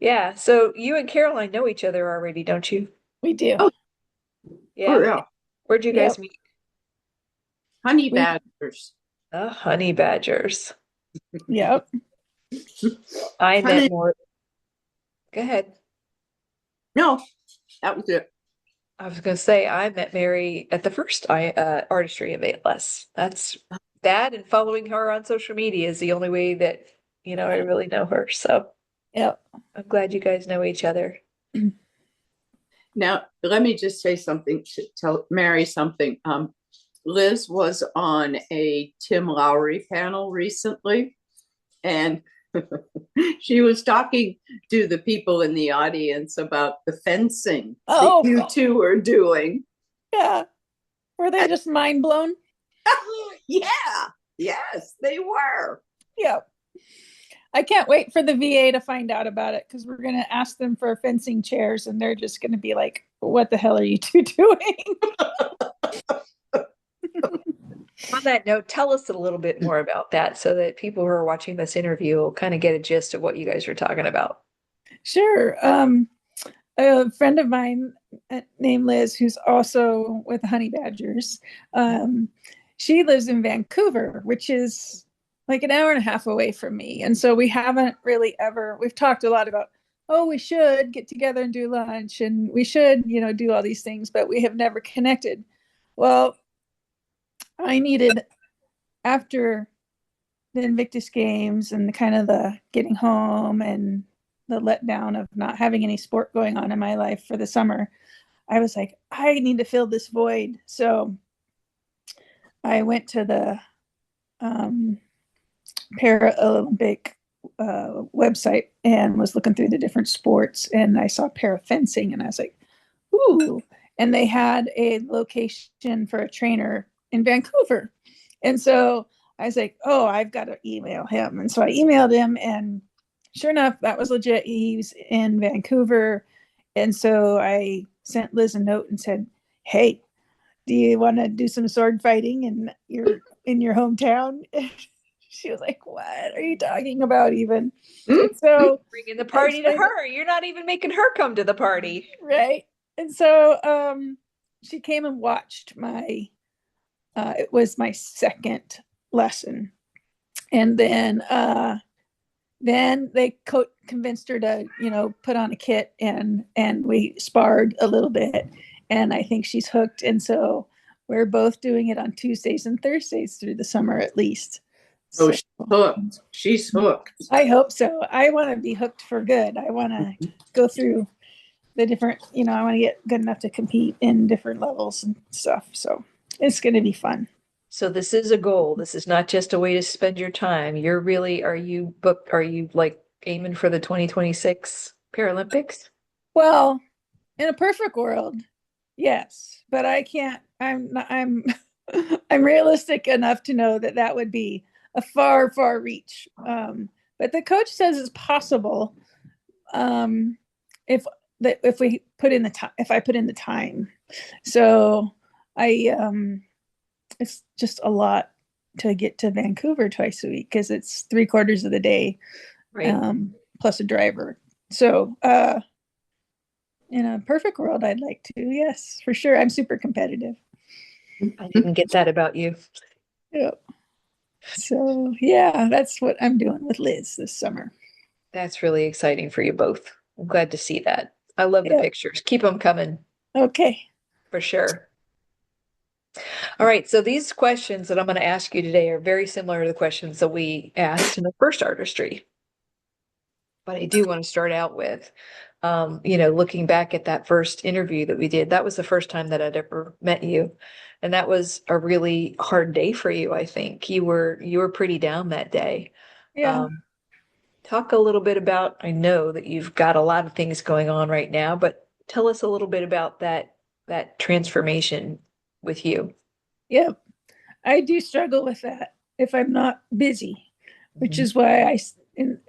Yeah. So you and Caroline know each other already, don't you? We do. Oh, oh Yeah. yeah. Where'd you guys Yep. meet? Honey We, badgers. The honey badgers. yep. I met Honey, more. Go ahead. no, that was it. I was going to say I met Mary at the first Artistry of ALS. That's that, and following her on social media is the only way that I really know her. So Yep. I'm glad you guys know each other. Now, let me just say something to tell Mary something. Liz was on a Tim Lowry panel recently, and she was talking to the people in the audience about the fencing that Oh, you two are doing. yeah. Were they just mind blown? Yeah, yes, they were. Yep. I can't wait for the VA to find out about it because we're going to ask them for fencing chairs and they're just going to be like, what the hell are you two doing? On that note, tell us a little bit more about that so that people who are watching this interview will kind of get a gist of what you guys are talking about. Sure. A friend of mine named Liz, who's also with the Honey Badgers, um, she lives in Vancouver, which is like an hour and a half away from me. And so we haven't really ever, we've talked a lot about, oh, we should get together and do lunch and we should, do all these things, but we have never connected. Well, I needed, after the Invictus Games and the kind of the getting home and the letdown of not having any sport going on in my life for the summer, I was like, I need to fill this void. So I went to the um, Paralympic website and was looking through the different sports, and I saw para fencing, and I was like, ooh. And they had a location for a trainer in Vancouver. And so I was like, oh, I've got to email him. And so I emailed him, and sure enough, that was legit. He's in Vancouver. And so I sent Liz a note and said, hey, do you want to do some sword fighting in your hometown? She was like, what are you talking about even? And so Bringing the I party to explained it, her. You're not even making her come to the party. right? And so she came and watched it was my second lesson. And then they convinced her to, put on a kit and we sparred a little bit. And I think she's hooked. And so we're both doing it on Tuesdays and Thursdays through the summer at least. Oh, So she's hooked. She's hooked. I hope so. I want to be hooked for good. I want to go through the different, I want to get good enough to compete in different levels and stuff. So it's going to be fun. So this is a goal. This is not just a way to spend your time. Are you like aiming for the 2026 Paralympics? Well, in a perfect world, yes, but I can't. I'm not, I'm I'm realistic enough to know that that would be a far, far reach. But the coach says it's possible um, if if we put in the time. If I put in the time, so I it's just a lot to get to Vancouver twice a week because it's 3/4 of the day Right. plus a driver. So in a perfect world, I'd like to. Yes, for sure. I'm super competitive. I didn't get that about you. Yeah. So yeah, that's what I'm doing with Liz this summer. That's really exciting for you both. I'm glad to see that. I love the Yep. pictures. Keep them coming Okay. for sure. All right, so these questions that I'm going to ask you today are very similar to the questions that we asked in the first artistry. But I do want to start out with, looking back at that first interview that we did, that was the first time that I'd ever met you. And that was a really hard day for you, I think. You were pretty down that day. Yeah. Um, Talk a little bit about, I know that you've got a lot of things going on right now, but tell us a little bit about that transformation with you. Yep. I do struggle with that if I'm not busy, which Mhm. is why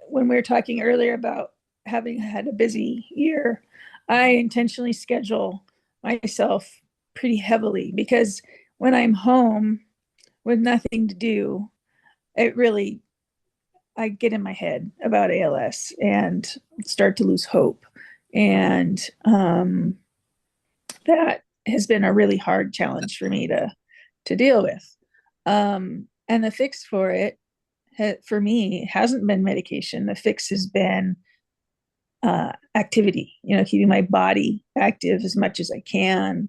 when we were talking earlier about having had a busy year, I intentionally schedule myself pretty heavily because when I'm home with nothing to do, it really I get in my head about ALS and start to lose hope. And that has been a really hard challenge for me to deal with. And the fix for it, for me, hasn't been medication. The fix has been activity, keeping my body active as much as I can,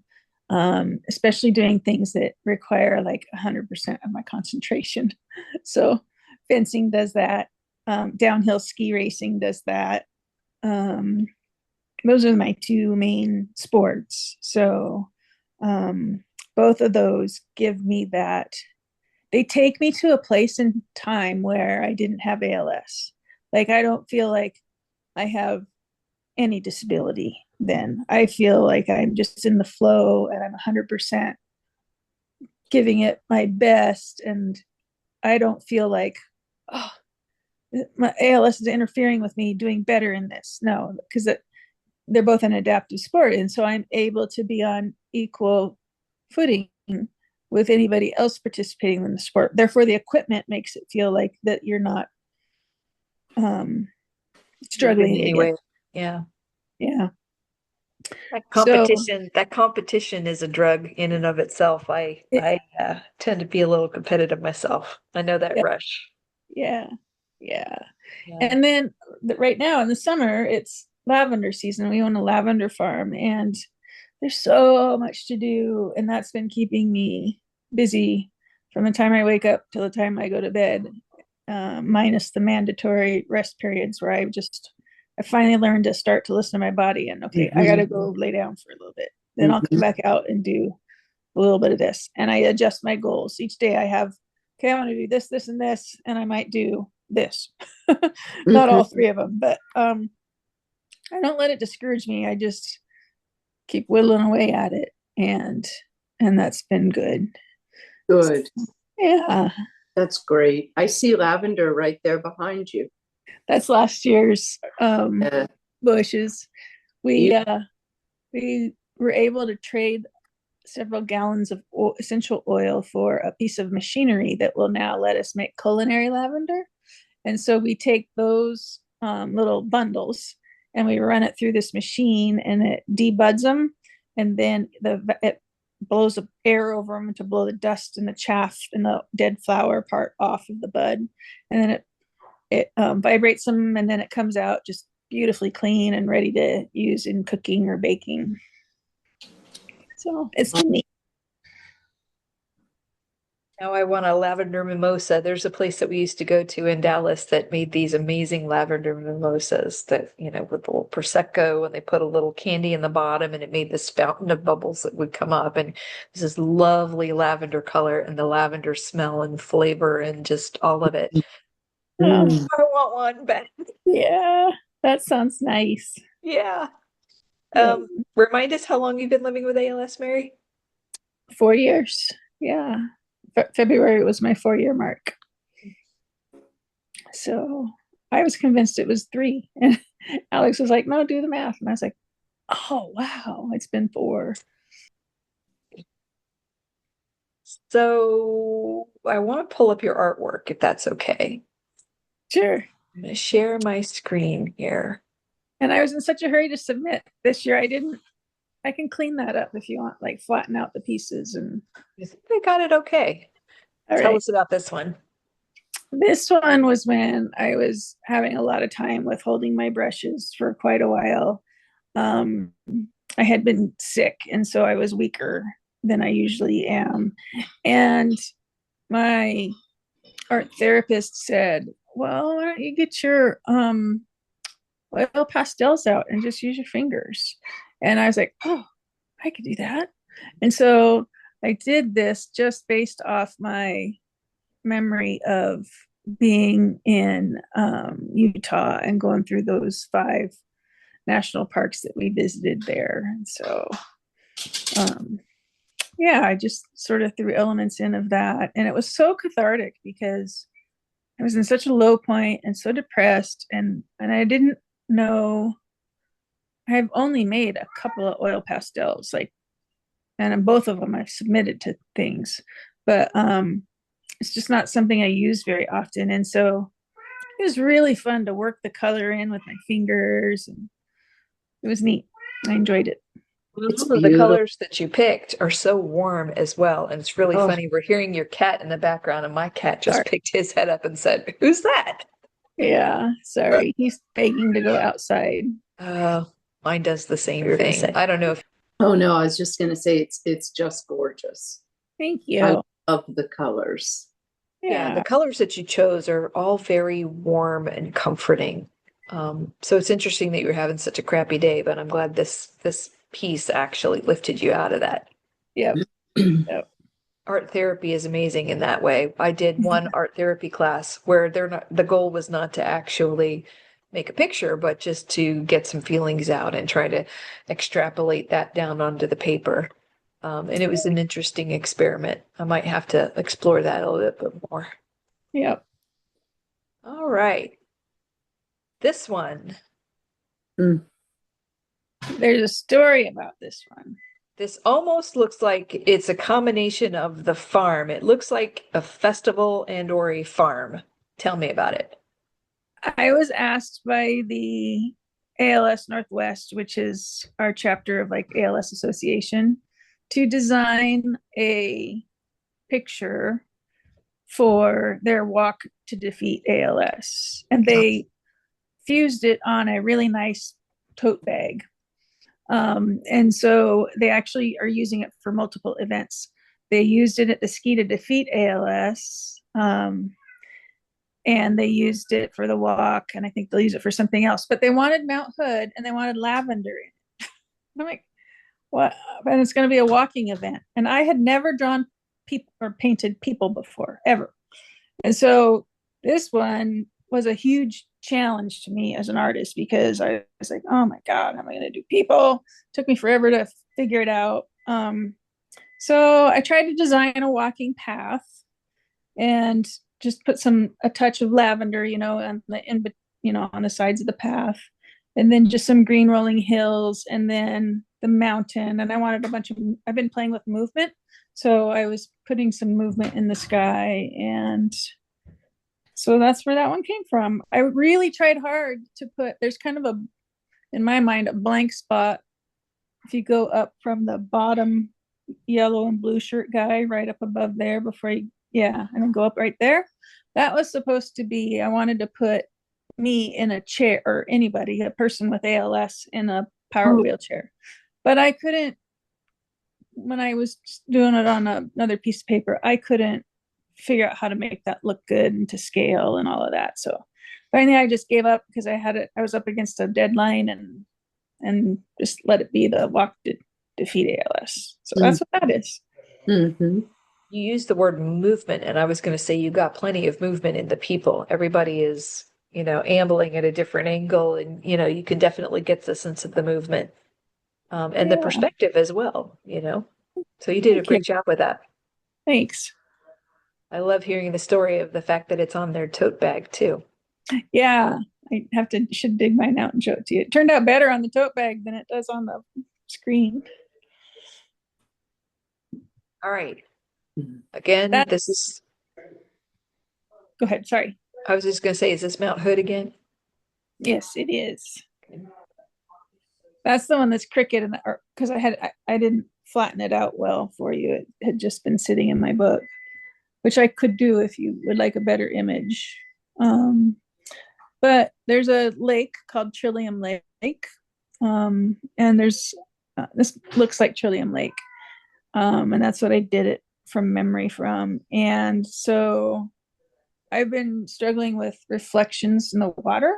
especially doing things that require like 100% of my concentration. So fencing does that. Downhill ski racing does that. Those are my two main sports. So both of those give me that. They take me to a place in time where I didn't have ALS. Like, I don't feel like I have any disability then. I feel like I'm just in the flow and I'm 100% giving it my best. And I don't feel like, oh, my ALS is interfering with me doing better in this. No, because they're both an adaptive sport. And so I'm able to be on equal footing with anybody else participating in the sport. Therefore, the equipment makes it feel like that you're not struggling in any again. way. Yeah. Yeah. That competition is a drug in and of itself. I It, tend to be a little competitive myself. I know that yeah, rush. yeah, yeah. Yeah. And then right now in the summer, it's lavender season. We own a lavender farm, and there's so much to do, and that's been keeping me busy from the time I wake up till the time I go to bed, minus the mandatory rest periods where I finally learned to start to listen to my body and, okay, I got to go lay down for a little bit. Then I'll come back out and do a little bit of this. And I adjust my goals. Each day I have, okay, I want to do this, this, and this, and I might do this. Not all three of them, but I don't let it discourage me. I just keep whittling away at it, and that's been good. Good. Yeah. That's great. I see lavender right there behind you. That's last year's bushes. We were able to trade several gallons of essential oil for a piece of machinery that will now let us make culinary lavender. And so we take those little bundles and we run it through this machine, and it debuds them, and then it blows air over them to blow the dust and the chaff and the dead flower part off of the bud, and then it vibrates them, and then it comes out just beautifully clean and ready to use in cooking or baking. So it's been neat. Now I want a lavender mimosa. There's a place that we used to go to in Dallas that made these amazing lavender mimosas that, with a little Prosecco, and they put a little candy in the bottom, and it made this fountain of bubbles that would come up. And this is lovely lavender color and the lavender smell and flavor and just all of it. I want one back. Yeah, that sounds nice. Yeah. Remind us how long you've been living with ALS, Mary? 4 years. Yeah. February was my 4-year mark. So I was convinced it was 3. And Alex was like, no, do the math. And I was like, oh, wow, it's been 4. So I want to pull up your artwork, if that's okay. Sure. I'm going to share my screen here. And I was in such a hurry to submit this year. I can clean that up if you want, like flatten out the pieces. And I think I got it okay. Tell us about this one. This one was when I was having a lot of time withholding my brushes for quite a while. I had been sick, and so I was weaker than I usually am. And my art therapist said, well, why don't you get your oil pastels out and just use your fingers? And I was like, oh, I could do that. And so I did this just based off my memory of being in Utah and going through those 5 national parks that we visited there. And so, I just sort of threw elements in of that. And it was so cathartic because I was in such a low point and so depressed. And I didn't know, I've only made a couple of oil pastels, and both of them I've submitted to things, but it's just not something I use very often. And so it was really fun to work the color in with my fingers, and it was neat. I enjoyed it. It's Some of the beautiful. colors that you picked are so warm as well. And it's really Oh, funny. We're hearing your cat in the background, and my cat just Sorry. picked his head up and said, "Who's that?" Yeah, sorry. He's begging to go outside. Mine does the same you're gonna thing. say. I don't know if Oh no, I was just gonna say it's just gorgeous. Thank I you. love the colors. yeah, the Yeah. colors that you chose are all very warm and comforting. So it's interesting that you're having such a crappy day, but I'm glad this piece actually lifted you out of that. Yep. Yep. Art therapy is amazing in that way. I did one art therapy class where the goal was not to actually make a picture, but just to get some feelings out and try to extrapolate that down onto the paper. And it was an interesting experiment. I might have to explore that a little bit more. Yep. All right. This one. Mm. There's a story about this one. This almost looks like it's a combination of the farm. It looks like a festival and or a farm. Tell me about it. I was asked by the ALS Northwest, which is our chapter of like ALS Association, to design a picture for their walk to defeat ALS. And they fused it on a really nice tote bag. And so they actually are using it for multiple events. They used it at the Ski to Defeat ALS, and they used it for the walk, and I think they'll use it for something else. But they wanted Mount Hood and they wanted lavender in it. I'm like, what? And it's going to be a walking event. And I had never drawn people or painted people before, ever. And so this one was a huge challenge to me as an artist because I was like, oh my God, how am I going to do people? It took me forever to figure it out. So I tried to design a walking path and just put a touch of lavender, on on the sides of the path, and then just some green rolling hills, and then the mountain. And I wanted I've been playing with movement, so I was putting some movement in the sky, and so that's where that one came from. I really tried hard to there's kind of in my mind, a blank spot. If you go up from the bottom yellow and blue shirt guy right up above there and then go up right there. That was supposed to be, I wanted to put me in a chair, or anybody, a person with ALS in a power wheelchair. But I couldn't, when I was doing it on another piece of paper, I couldn't figure out how to make that look good and to scale and all of that. So finally I just gave up because I was up against a deadline, and just let it be the walk to defeat ALS. So that's what that is. Mm-hmm. You used the word movement, and I was going to say you got plenty of movement in the people. Everybody is, ambling at a different angle, and, you can definitely get the sense of the movement, and the perspective as well. So you did a great job with that. Thanks. I love hearing the story of the fact that it's on their tote bag too. Yeah, I should dig mine out and show it to you. It turned out better on the tote bag than it does on the screen. All right. Again, this is. Go ahead. Sorry. I was just going to say, is this Mount Hood again? Yes, it is. That's the one that's cricket, and because I didn't flatten it out well for you. It had just been sitting in my book, which I could do if you would like a better image. But there's a lake called Trillium Lake, and there's this looks like Trillium Lake, and that's what I did it from memory from. And so I've been struggling with reflections in the water,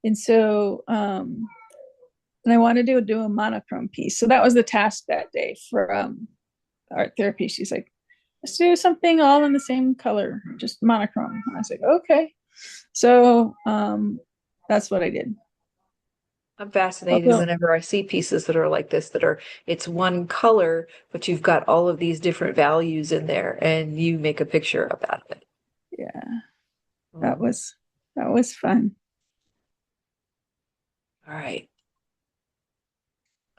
and so and I wanted to do a monochrome piece. So that was the task that day for art therapy. She's like, let's do something all in the same color, just monochrome. And I was like, okay. So that's what I did. I'm fascinated whenever I see pieces that are like this, it's one color, but you've got all of these different values in there, and you make a picture about it. Yeah, that was fun. All right.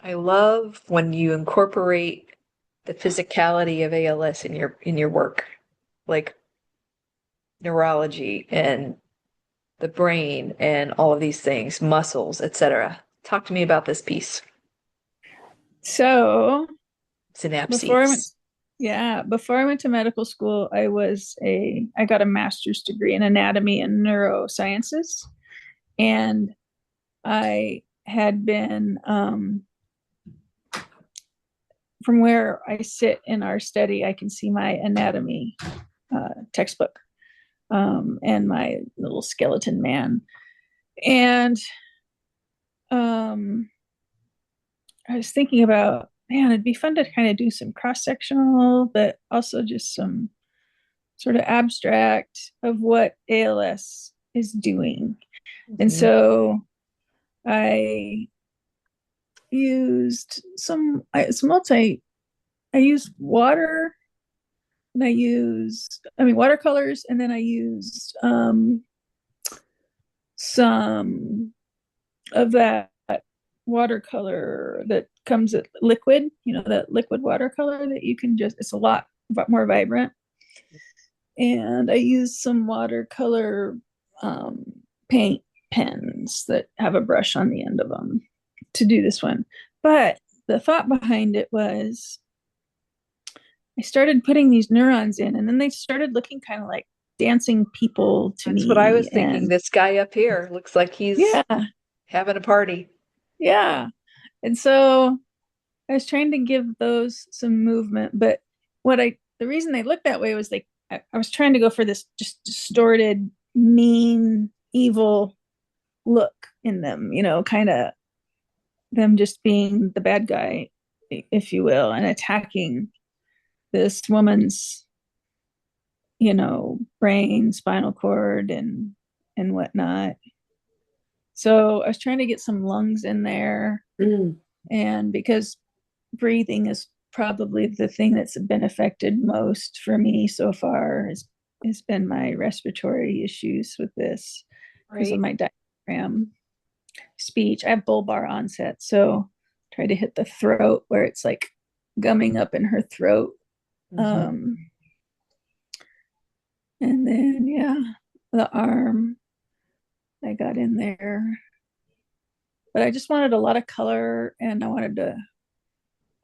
I love when you incorporate the physicality of ALS in your work, like neurology and the brain and all of these things, muscles, etc. Talk to me about this piece. So before I went, Synapses. yeah, before I went to medical school, I got a master's degree in anatomy and neurosciences. And I had been, from where I sit in our study, I can see my anatomy textbook, and my little skeleton man. And I was thinking about, man, it'd be fun to kind of do some cross sectional, but also just some sort of abstract of what ALS is doing. And Mhm. so I used I used water, and watercolors, and then I used some of that watercolor that comes at liquid, that liquid watercolor that you can just, it's a lot more vibrant. And I used some watercolor um, paint pens that have a brush on the end of them to do this one. But the thought behind it was I started putting these neurons in, and then they started looking kind of like dancing people to That's what I was me. thinking. And This guy up here looks like he's yeah, having a party. yeah. And so I was trying to give those some movement, but the reason they looked that way was I was trying to go for this just distorted, mean, evil look in them, kind of them just being the bad guy, if you will, and attacking this woman's, brain, spinal cord, and whatnot. So I was trying to get some lungs in there. Mm. And because breathing is probably the thing that's been affected most for me so far, has been my respiratory issues with this because of Right. my diaphragm speech. I have bulbar onset, so try to hit the throat where it's like gumming up in her throat. Mhm. And then, yeah, the arm I got in there. But I just wanted a lot of color, and I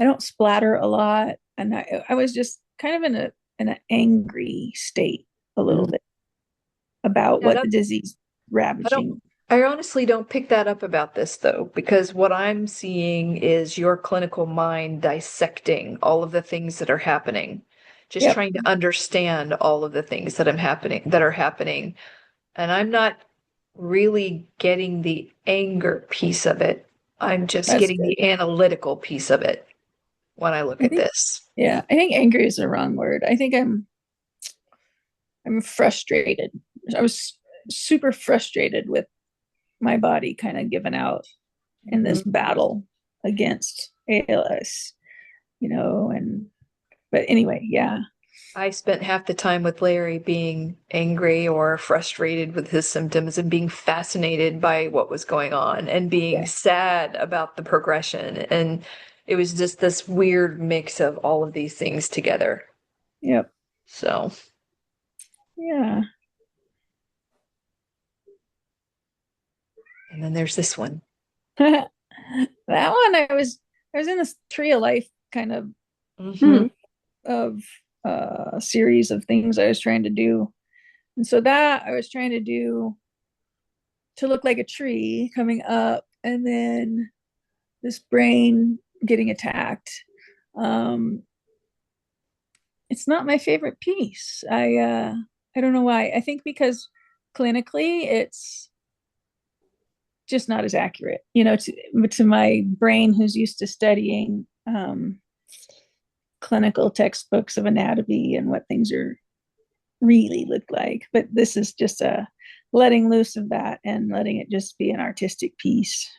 don't splatter a lot. And I was just kind of in an angry state a little Mm. bit about Yeah, what the disease I don't, ravaging. I honestly don't pick that up about this though, because what I'm seeing is your clinical mind dissecting all of the things that are happening, just Yep, trying to understand all of the things that are happening. And I'm not really getting the anger piece of it. I'm just that's getting good. the analytical piece of it when I look I at think, this. yeah, I think angry is the wrong word. I think I'm frustrated. I was super frustrated with my body kind of giving out in this Mhm. battle against ALS, and but anyway, yeah. I spent half the time with Larry being angry or frustrated with his symptoms and being fascinated by what was going on and being Yeah. sad about the progression. And it was just this weird mix of all of these things together. Yep. So, Yeah. and then there's this one. That one I was in this tree of life kind of Hmm. Mm. group of series of things I was trying to do. And so that I was trying to do to look like a tree coming up, and then this brain getting attacked. Um it's not my favorite piece. I don't know why. I think because clinically it's just not as accurate, to my brain who's used to studying clinical textbooks of anatomy and what things are really look like. But this is just a letting loose of that and letting it just be an artistic piece.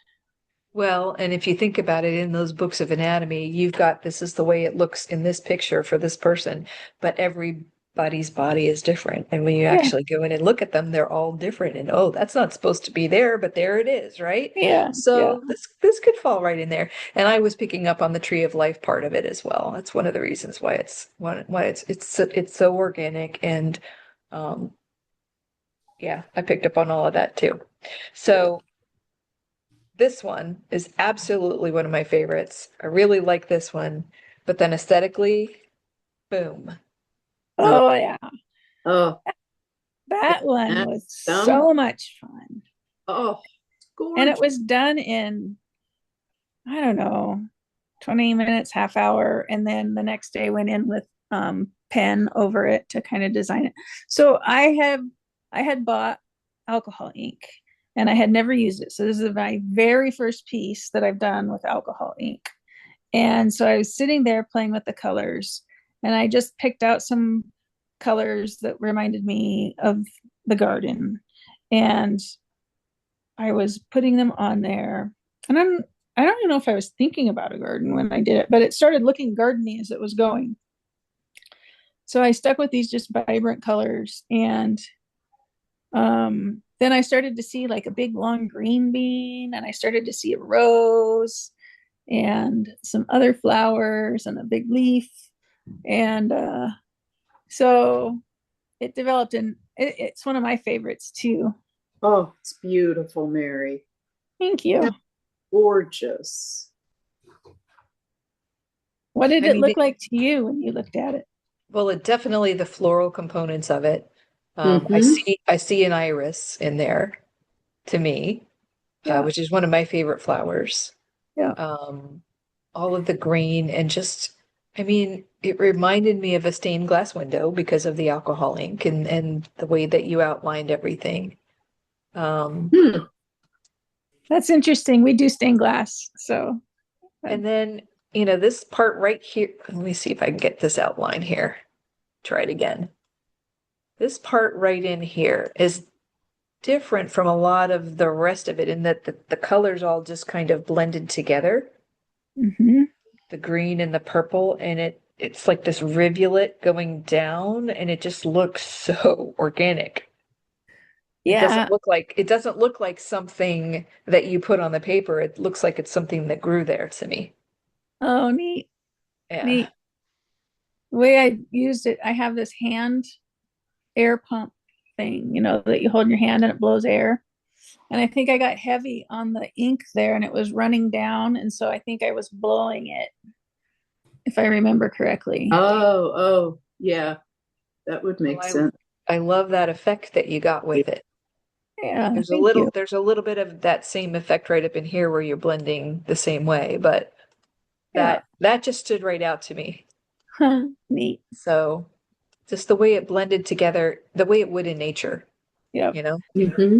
Well, and if you think about it in those books of anatomy, you've got this is the way it looks in this picture for this person, but everybody's body is different. And when you Yeah, actually go in and look at them, they're all different. And oh, that's not supposed to be there, but there it is, right? yeah, yeah. So this could fall right in there. And I was picking up on the tree of life part of it as well. That's one of the reasons why it's so organic and um Yeah, I picked up on all of that too. So this one is absolutely one of my favorites. I really like this one, but then aesthetically, boom. Oh, Oh yeah, oh, that one and was some. so much fun. Oh, And it gorgeous. was done in, I don't know, 20 minutes, half hour. And then the next day went in with pen over it to kind of design it. So I had bought alcohol ink and I had never used it. So this is my very first piece that I've done with alcohol ink. And so I was sitting there playing with the colors and I just picked out some colors that reminded me of the garden. And I was putting them on there. And I don't even know if I was thinking about a garden when I did it, but it started looking gardeny as it was going. So I stuck with these just vibrant colors. And then I started to see like a big long green bean, and I started to see a rose and some other flowers and a big leaf. And so it developed, and it's one of my favorites too. Oh, it's beautiful, Mary. Thank you. That's gorgeous. What did I it mean, look like to you when you looked at it? well, it definitely the floral components of it. Mm-hmm. I see an iris in there to me, Yeah, which is one of my favorite flowers. yeah. Um, all of the green and just, I mean, it reminded me of a stained glass window because of the alcohol ink and the way that you outlined everything. Um, Hmm. That's interesting. We do stained glass. So, and then, you know, this part right here, let me see if I can get this outline here. Try it again. This part right in here is different from a lot of the rest of it in that the colors all just kind of blended together, mhm. the green and the purple, and it's like this rivulet going down, and it just looks so organic. Yeah. It doesn't look like something that you put on the paper. It looks like it's something that grew there to me. Oh, neat, Yeah. neat. The way I used it, I have this hand air pump thing, that you hold in your hand and it blows air. And I think I got heavy on the ink there and it was running down. And so I think I was blowing it, if I remember correctly. Oh, yeah, that would make Well, sense. I love that effect that you got with it. Yeah, thank you. There's a little bit of that same effect right up in here where you're blending the same way, but Yeah, that just stood right out to me. huh, neat. So just the way it blended together, the way it would in nature, Yep. you know? Mm-hmm.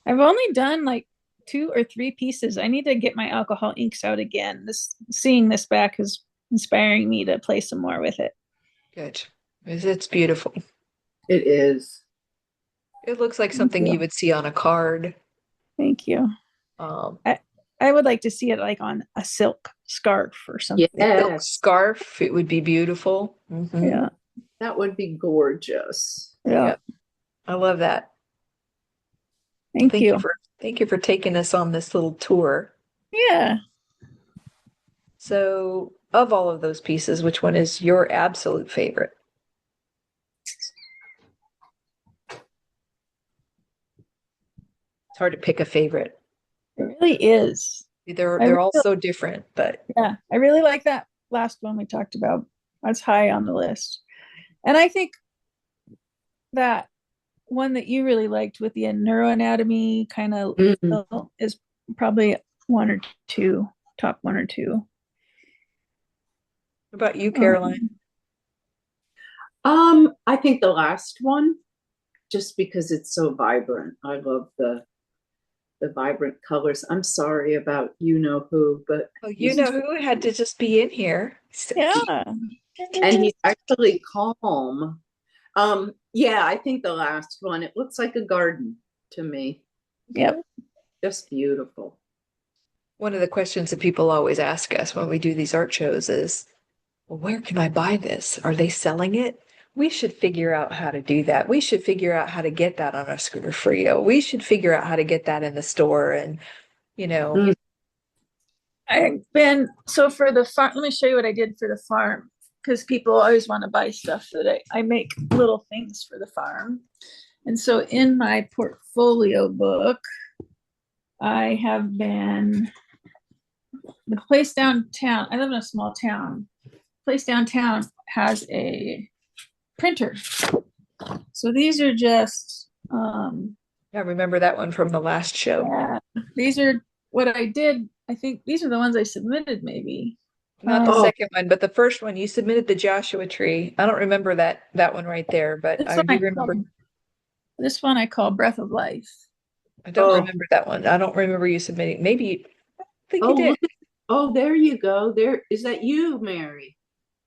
I've only done like 2 or 3 pieces. I need to get my alcohol inks out again. Seeing this back is inspiring me to play some more with it. Good. It's beautiful. It is. It looks like Thank something you you. would see on a card. Thank you. Um, I, I would like to see it like on a silk scarf or something. Silk Yes, scarf, it would be beautiful. Yeah. that would be gorgeous. Yeah. Yep. I love that. Well, Thank you. thank you for taking us on this little tour. Yeah. So, of all of those pieces, which one is your absolute favorite? It's hard to pick a favorite. It really is. I They're really, all so different, but yeah, I really like that last one we talked about. That's high on the list. And I think that one that you really liked with the neuroanatomy kind of Mm. is probably one or two, top one or two. what about you, Caroline? Um, I think the last one, just because it's so vibrant. I love the vibrant colors. I'm sorry about you know who, but Oh, you he's know who had to just be in here? So cute. yeah. and he's actually calm. Yeah, I think the last one, it looks like a garden to me. Yep. Just beautiful. One of the questions that people always ask us when we do these art shows is, well, where can I buy this? Are they selling it? We should figure out how to do that. We should figure out how to get that on a scooter Frio. We should figure out how to get that in the store. And, you know, Mm. I've been so for the farm. Let me show you what I did for the farm because people always want to buy stuff that I make little things for the farm. And so in my portfolio book, I have been the place downtown. I live in a small town. Place downtown has a printer. So these are just I remember that one from the last show. yeah, these are what I did. I think these are the ones I submitted, maybe. Not the Oh, second one, but the first one. You submitted the Joshua tree. I don't remember that one right there, but This I one do remember. this one I call Breath of Life. I don't oh, remember that one. I don't remember you submitting. Maybe I think oh, you did. look. Oh, there you go. There is that you, Mary?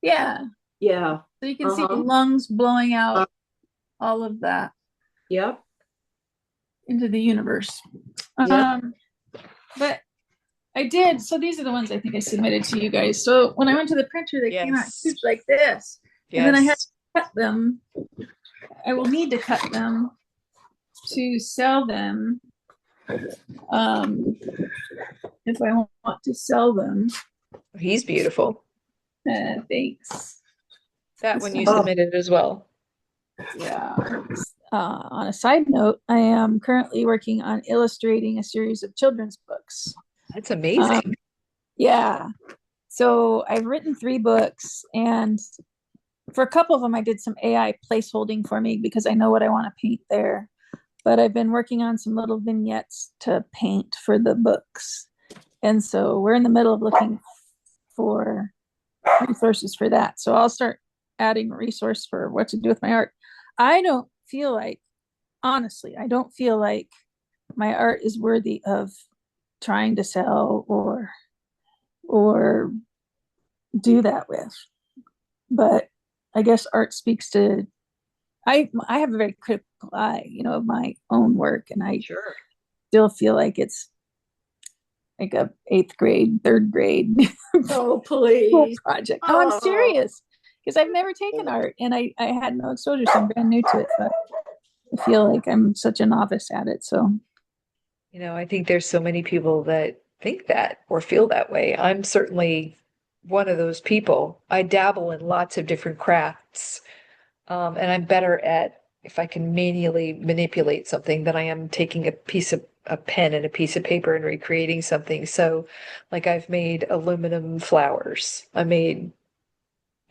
Yeah. Yeah. So you can see the Uh-huh. lungs blowing Uh, out all of that yep. into the universe. Yep. But I did. So these are the ones I think I submitted to you guys. So when I went to the printer, they came out Yes. huge like this. And then I had to Yes. cut them. I will need to cut them to sell them. If I want to sell them. He's beautiful. Thanks. That This one you one. submitted as well. Yeah. On a side note, I am currently working on illustrating a series of children's books. That's amazing. Yeah. So I've written 3 books, and for a couple of them, I did some AI placeholding for me because I know what I want to paint there. But I've been working on some little vignettes to paint for the books. And so we're in the middle of looking for resources for that. So I'll start adding a resource for what to do with my art. I don't feel like, honestly, I don't feel like my art is worthy of trying to sell or do that with. But I guess art speaks to I have a very critical eye, of my own work, and I Sure. still feel like it's like a 8th grade, 3rd grade Oh, please. project. No, I'm Oh, serious, because I've never taken art and I had no exposure, so I'm brand new to it. But I feel like I'm such a novice at it. So I think there's so many people that think that or feel that way. I'm certainly one of those people. I dabble in lots of different crafts, and I'm better at if I can manually manipulate something than I am taking a pen and a piece of paper and recreating something. So, like I've made aluminum flowers. I made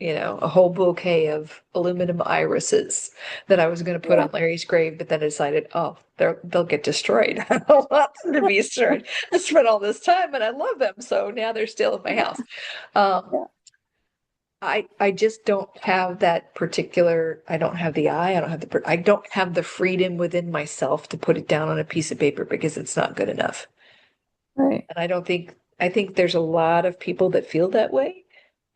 a whole bouquet of aluminum irises that I was going to put yeah, on Larry's grave, but then I decided, oh, they'll get destroyed. I don't want them to be destroyed. I spent all this time and I love them, so now they're still in my house. Um, yeah. I just don't have that particular. I don't have the eye. I don't have the freedom within myself to put it down on a piece of paper because it's not good enough. Right. And I think there's a lot of people that feel that way.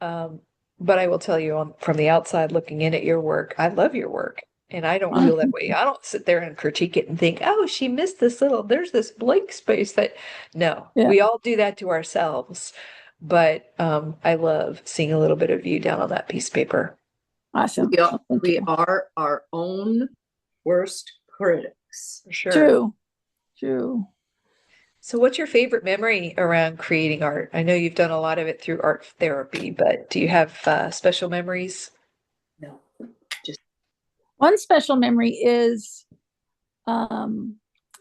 Um, but I will tell you from the outside looking in at your work, I love your work. And I don't feel that way. I don't sit there and critique it and think, oh, she missed there's this blank space that, no, Yeah. we all do that to ourselves. But I love seeing a little bit of you down on that piece of paper. Awesome. we are, Well, thank we you. are our own worst critics. For sure. True. So what's your favorite memory around creating art? I know you've done a lot of it through art therapy, but do you have special memories? No, just One special memory is um,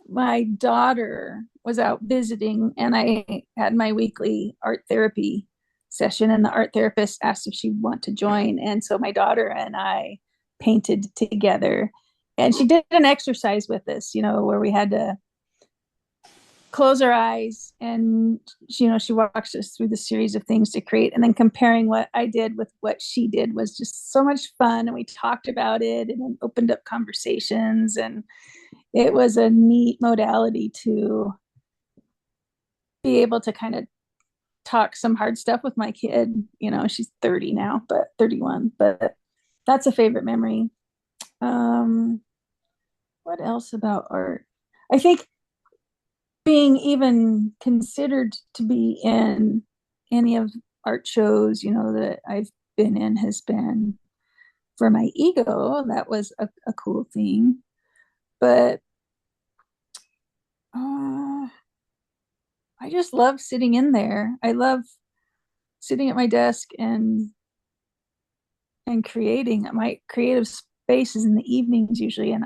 my daughter was out visiting, and I had my weekly art therapy session, and the art therapist asked if she'd want to join. And so my daughter and I painted together, and she did an exercise with us, where we had to close our eyes, and she walks us through the series of things to create, and then comparing what I did with what she did was just so much fun. And we talked about it and then opened up conversations, and it was a neat modality to be able to kind of talk some hard stuff with my kid. She's 30 now, but 31, but that's a favorite memory. What else about art? I think being even considered to be in any of art shows, that I've been in has been for my ego. That was a cool thing. But I just love sitting in there. I love sitting at my desk and creating. My creative spaces in the evenings usually, and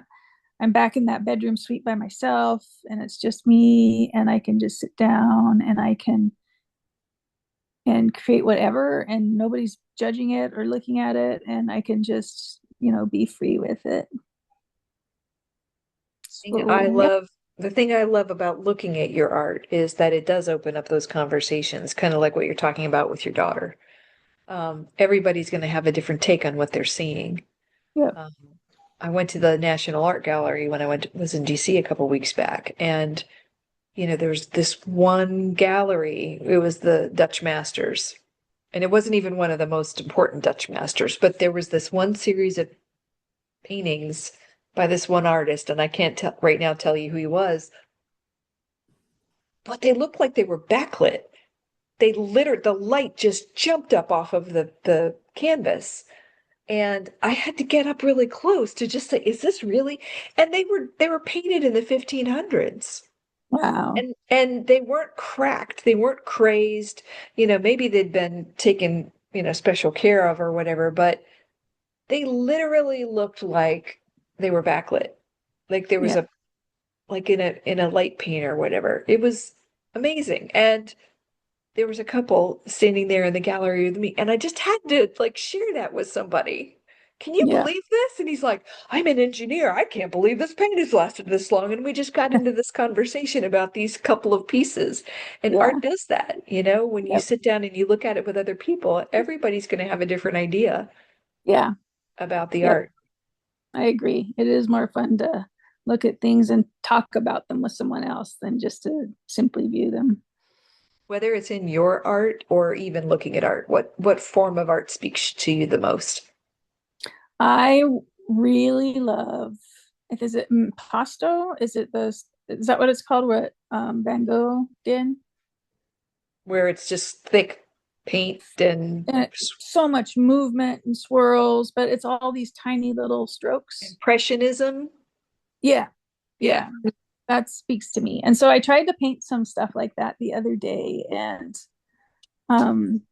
I'm back in that bedroom suite by myself, and it's just me, and I can just sit down and I can and create whatever, and nobody's judging it or looking at it, and I can just, be free with it. I So, yep, love the thing I love about looking at your art is that it does open up those conversations, kind of like what you're talking about with your daughter. Everybody's going to have a different take on what they're seeing. yep, Um, I went to the National Art Gallery when was in DC a couple weeks back, and there was this one gallery. It was the Dutch Masters, and it wasn't even one of the most important Dutch masters, but there was this one series of paintings by this one artist, and I can't right now tell you who he was, but they looked like they were backlit. The light just jumped up off of the canvas. And I had to get up really close to just say, is this really? And they were painted in the 1500s. wow, And they weren't cracked, they weren't crazed. Maybe they'd been taken, special care of or whatever, but they literally looked like they were backlit. Like there was yeah, a like in a light paint or whatever. It was amazing. And there was a couple standing there in the gallery with me, and I just had to like share that with somebody. Can you yeah, believe this? And he's like, I'm an engineer. I can't believe this paint has lasted this long. And we just got into this conversation about these couple of pieces. And yeah, art does that, when you yep, sit down and you look at it with other people, everybody's going to have a different idea yeah, about the yep. art. I agree. It is more fun to look at things and talk about them with someone else than just to simply view them. Whether it's in your art or even looking at art, what form of art speaks to you the most? I really love, is it impasto? Is that what it's called? What Van Gogh did? Where it's just thick paint and And it's so much movement and swirls, but it's all these tiny little strokes. impressionism. Yeah, Yeah. yeah, that speaks to me. And so I tried to paint some stuff like that the other day, and um,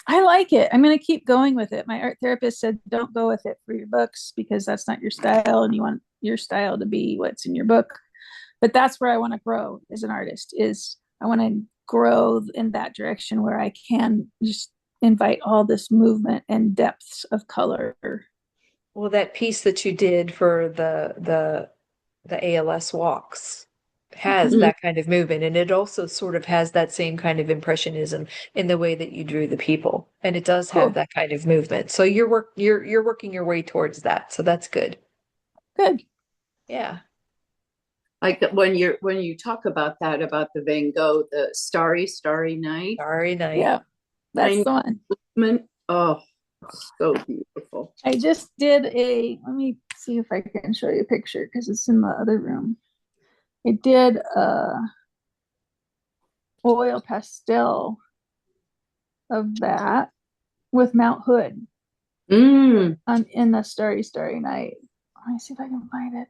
I like it. I'm going to keep going with it. My art therapist said, don't go with it for your books because that's not your style, and you want your style to be what's in your book. But that's where I want to grow as an artist. Is I want to grow in that direction where I can just invite all this movement and depths of color. Well, that piece that you did for the ALS walks has Mhm. Mm. that kind of movement, and it also sort of has that same kind of impressionism in the way that you drew the people, and it does have Cool. that kind of movement. So you're working your way towards that. So that's good. Good. Yeah. Like when you talk about that, about the Van Gogh, the Starry Night, Starry night. Yeah, that's tiny the one. movement. Oh, so beautiful. I just did let me see if I can show you a picture because it's in the other room. I did a oil pastel of that with Mount Hood Mm. in the Starry Night. Let me see if I can find it.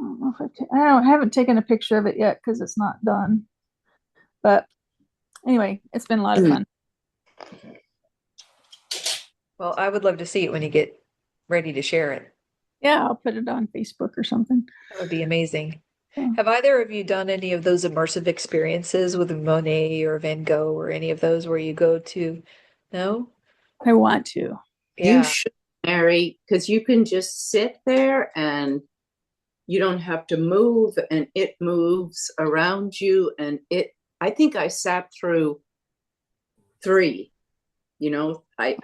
I don't know if I haven't taken a picture of it yet because it's not done. But anyway, it's been a lot of Mm. fun. Well, I would love to see it when you get ready to share it. Yeah, I'll put it on Facebook or something. That would be amazing. So Have either of you done any of those immersive experiences with Monet or Van Gogh or any of those where you go to? No? I want to. You Yeah. should, Mary, because you can just sit there and you don't have to move, and it moves around you. And I think I sat through three.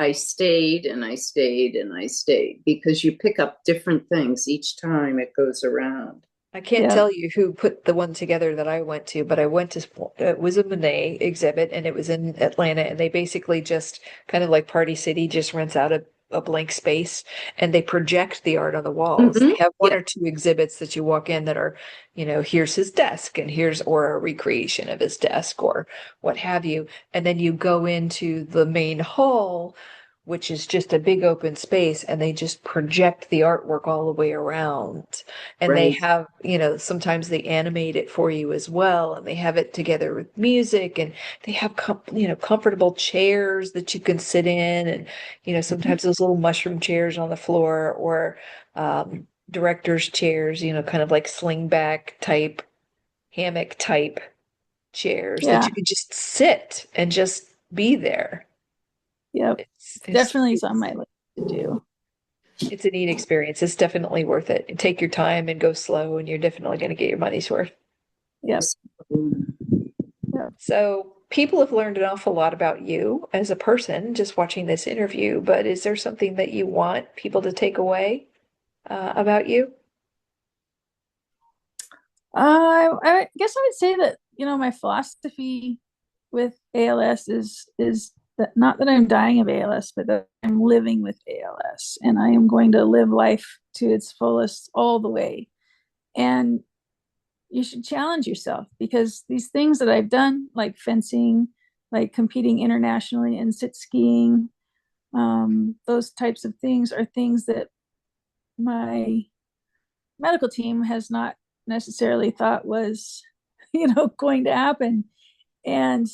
I stayed and I stayed and I stayed because you pick up different things each time it goes around. I can't Yeah. tell you who put the one together that I went to, but I went to, it was a Monet exhibit and it was in Atlanta, and they basically just kind of like Party City just rents out a blank space and they project the art on the walls. Mm-hmm. They have one Yeah, or two exhibits that you walk in that are, here's his desk and or a recreation of his desk or what have you. And then you go into the main hall, which is just a big open space, and they just project the artwork all the way around. And they right. have, sometimes they animate it for you as well, and they have it together with music, and they have comfortable chairs that you can sit in, and Mhm. sometimes those little mushroom chairs on the floor, or director's chairs, kind of like slingback type, hammock type chairs that Yeah. you could just sit and just be there. Yep. Definitely is on my list to do. It's a neat experience. It's definitely worth it. And take your time and go slow, and you're definitely going to get your money's worth. Yep. Yep. So people have learned an awful lot about you as a person just watching this interview, but is there something that you want people to take away about you? I guess I would say that, my philosophy with ALS is that not that I'm dying of ALS, but that I'm living with ALS, and I am going to live life to its fullest all the way. And you should challenge yourself, because these things that I've done, like fencing, like competing internationally and sit skiing, those types of things are things that my medical team has not necessarily thought was going to happen. And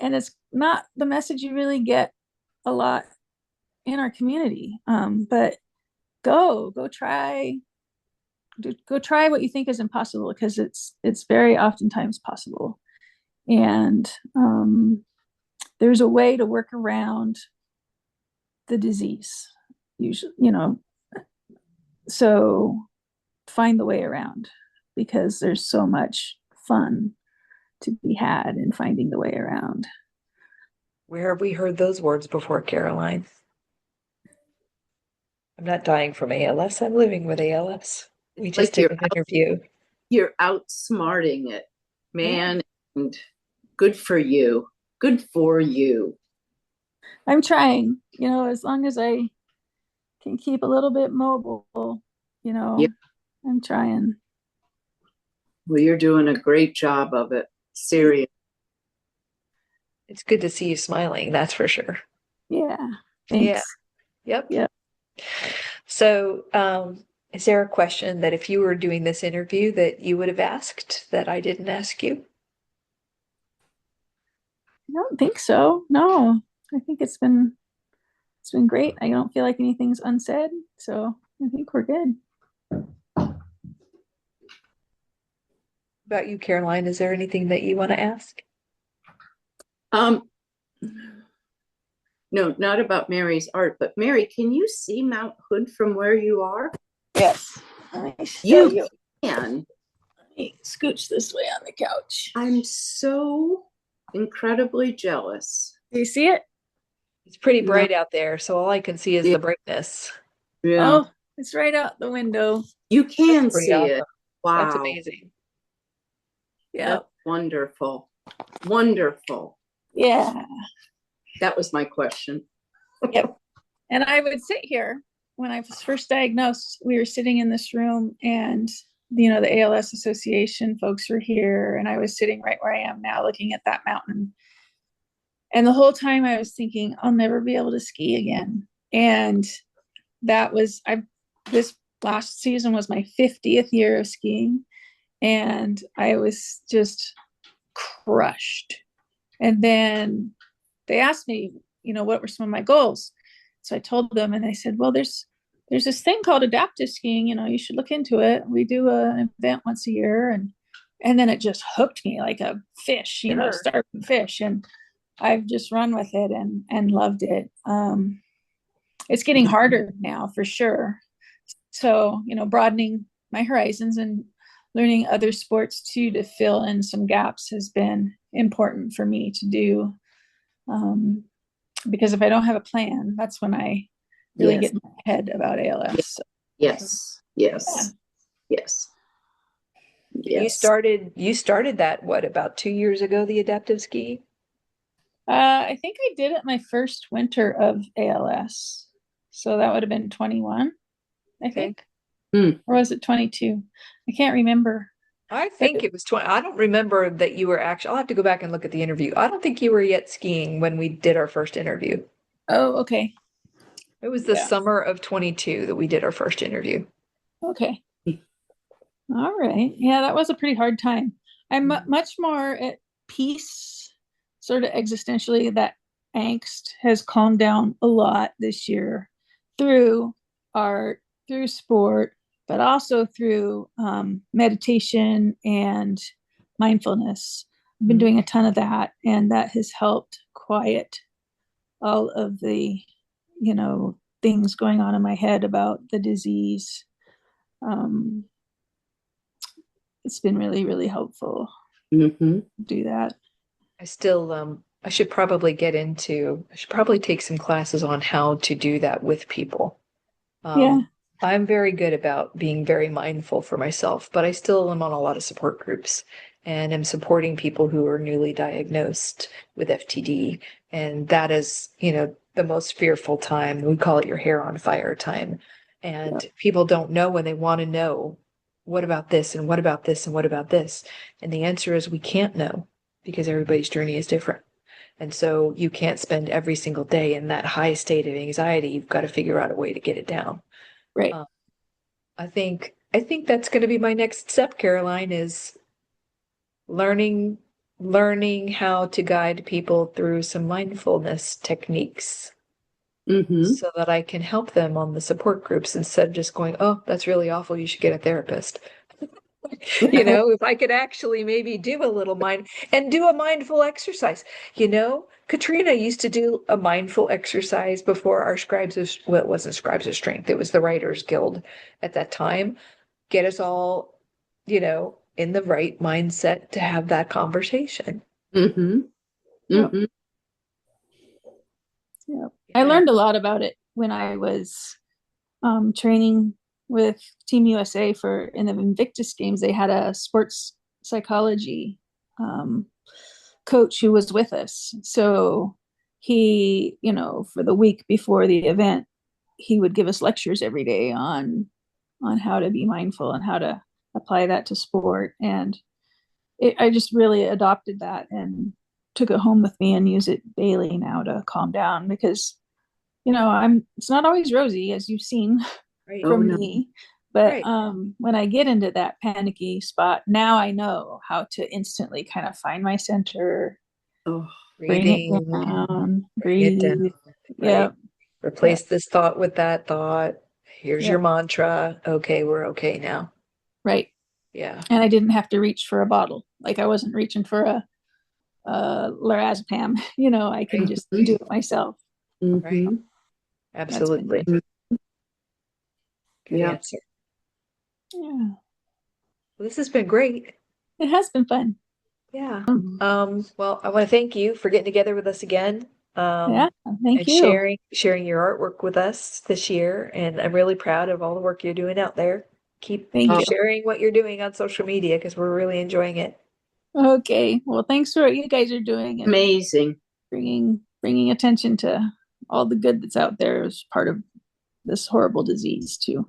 and it's not the message you really get a lot in our community. But go try, go try what you think is impossible, because it's very oftentimes possible. And there's a way to work around the disease usually, so find the way around, because there's so much fun to be had in finding the way around. Where have we heard those words before, Caroline? I'm not dying from ALS. I'm living with ALS. We It's just like did an interview. you're outsmarting it, man. And good for you. Good for you. I'm trying, as long as I can keep a little bit mobile, Yeah. I'm trying. Well, you're doing a great job of it. Serious. It's good to see you smiling, that's for sure. Yeah. Yeah. Thanks. Yep. Yeah. So, is there a question that if you were doing this interview that you would have asked that I didn't ask you? I don't think so. No. I think it's been great. I don't feel like anything's unsaid, so I think we're good. About you, Caroline, is there anything that you want to ask? Um, no, not about Mary's art, but Mary, can you see Mount Hood from where you are? Yes. Let me show You you. can. Let me scooch this way on the couch. I'm so incredibly jealous. Do you see it? It's pretty No. bright out there, so all I can see is Yeah. the brightness. Yeah. Oh, it's right out the window. You can That's pretty see awesome. it. Wow. That's amazing. Yeah. That's wonderful. Wonderful. Yeah. That was my question. Yep. And I would sit here when I was first diagnosed. We were sitting in this room, and the ALS Association folks were here, and I was sitting right where I am now, looking at that mountain. And the whole time I was thinking, I'll never be able to ski again. And this last season was my 50th year of skiing, and I was just crushed. And then they asked me, what were some of my goals? So I told them, and they said, well, there's this thing called adaptive skiing. You should look into it. We do an event once a year. And then it just hooked me like a fish, Sure. starving fish. And I've just run with it and loved it. It's getting harder now for sure. So, broadening my horizons and learning other sports too, to fill in some gaps, has been important for me to do. Because if I don't have a plan, that's when I really get in my head about ALS. So, Yes. Yes. Yes. You Yes. started that, what, about 2 years ago, the adaptive ski? I think I did it my first winter of ALS. So that would have been 21, I think. Or was it 22? I can't remember. I think it was 20. I don't remember that you were actually, I'll have to go back and look at the interview. I don't think you were yet skiing when we did our first interview. Oh, okay. It was the summer of 22 that we did our first interview. Okay. All right. Yeah, that was a pretty hard time. I'm much more at peace, sort of existentially. That angst has calmed down a lot this year through art through sport, but also through meditation and mindfulness. I've been doing a ton of that, and that has helped quiet all of the, things going on in my head about the disease. It's been really, really helpful to do that. I should probably take some classes on how to do that with people. Yeah. I'm very good about being very mindful for myself, but I still am on a lot of support groups and am supporting people who are newly diagnosed with FTD. And that is, the most fearful time. We call it your hair on fire time. And people don't know when they want to know, what about this and what about this and what about this? And the answer is we can't know because everybody's journey is different. And so you can't spend every single day in that high state of anxiety. You've got to figure out a way to get it down. Right. I think that's going to be my next step, Caroline, is learning how to guide people through some mindfulness techniques so that I can help them on the support groups instead of just going, "Oh, that's really awful. You should get a therapist." If I could actually maybe do a little do a mindful exercise. Katrina used to do a mindful exercise before our it wasn't Scribes of Strength, it was the Writers Guild at that time. Get us all, in the right mindset to have that conversation. Yep. I learned a lot about it when I was training with Team USA in the Invictus Games. They had a sports psychology coach who was with us. So he, for the week before the event, he would give us lectures every day on how to be mindful and how to apply that to sport. And I just really adopted that and took it home with me and use it daily now to calm down, because it's not always rosy, as you've seen from me. But when I get into that panicky spot, now I know how to instantly kind of find my center, bring it down, breathe. Yeah. Replace this thought with that thought. Here's your mantra. Okay, we're okay now. Right. Yeah. And I didn't have to reach for a bottle. Like I wasn't reaching for a lorazepam. I can just do it myself. Right. Absolutely. Good answer. Yeah. Well, this has been great. It has been fun. Yeah. Well, I want to thank you for getting together with us again. Thank and you. sharing your artwork with us this year. And I'm really proud of all the work you're doing out there. Keep Thank you. sharing what you're doing on social media because we're really enjoying it. Okay. Well, thanks for what you guys are doing. Amazing. Bringing attention to all the good that's out there as part of this horrible disease too.